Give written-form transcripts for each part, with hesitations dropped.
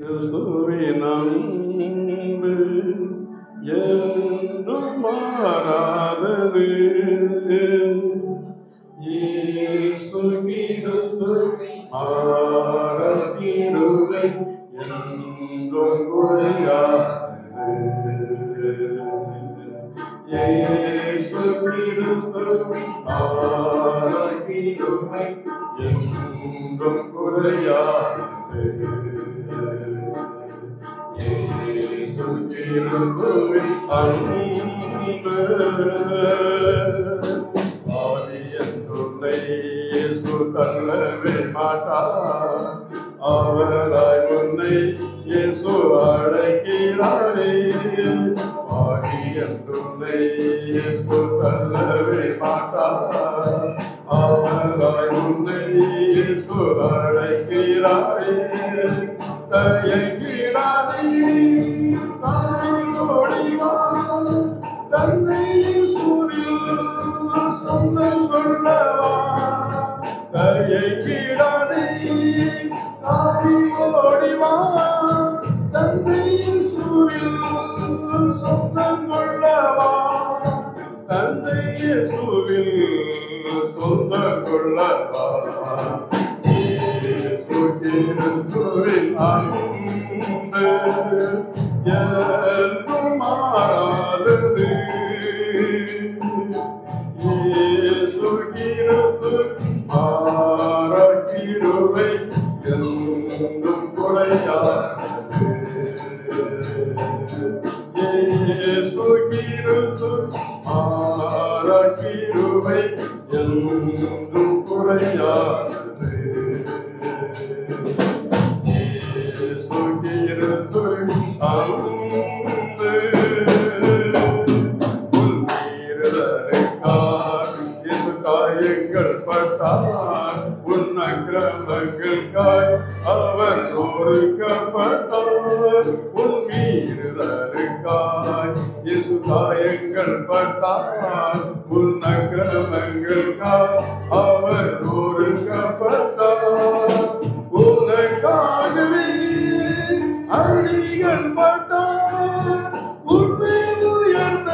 கிறிஸ்துவின் அன்பு என்றும் மாறாதது. இயேசு கிறிஸ்து கிருபை என்றும் குறையாதது. இயேசு கிறிஸ்து கிருபை என்றும் குறையாதது. இயேசு கிறிஸ்துவின் அன்பு ஆவியன்றுள்ளே இயேசு தள்ளவே மாட்டார். அவராய் உன்னை இயேசு அழைக்கிறாரே. ஆவியன்றுள்ளே இயேசு தள்ளவே மாட்டார். அவராய் உன்னை இயேசு அழைக்கிறாரே. தயங்கிடாதே, தாயோடிவா, தன்னை இயேசுவில் சொந்தம் கொள்ளவா. தயங்கிடாதே, தாயோடிவா, தன்னை இயேசுவில் சொந்தம் கொள்ளவா. தன்னை இயேசுவில் சொந்தம் கொள்ளவா. கிறிஸ்துவின் அன்பு என்றும் மாறாதது. இயேசு கிறிஸ்து கிருபை என்றும் குறையாதது. இயேசு கிறிஸ்து கிருபை என்றும் குறையாதது. இயேசு கிறிஸ்து அன்பு உன்மீறுதலுக்காய் இயேசு காயங்கள் பட்டார். உன் அக்கிரமங்களுக்காய் அவர் நொறுக்கப்பட்டார். உன் மீறுதலுக்காய் இயேசு காயங்கள் பட்டார். உன் அக்கிரமங்களுக்காய் அவர் நொறுக்கப்பட்டார். உனக்காகவே அடிகள் பட்டார். உன்னை உயர்த்த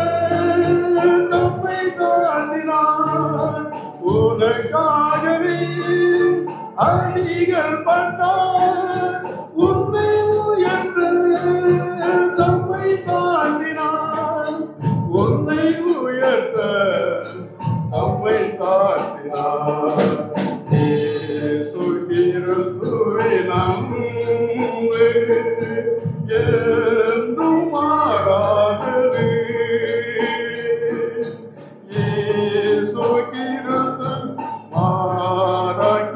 தம்மை தாழ்த்தினார். உனக்காகவே அடிகள் பட்டார். உன்னை உயர்த்த தம்மை தாழ்த்தினார். உன்னை உயர்த்த தம்மை தாழ்த்தினார். இயேசு கிறிஸ்துவின் அன்பு என்றும் மாறாதது. இயேசு கிறிஸ்து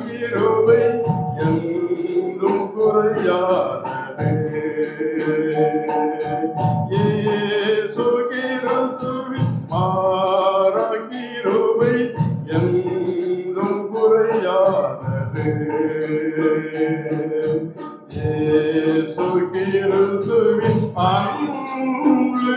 கிருபை என்றும் குறையாதது. இயேசு கிறிஸ்துவின் கிருபை என்றும் குறையாதது. இயேசு கிறிஸ்துவின் அன்பு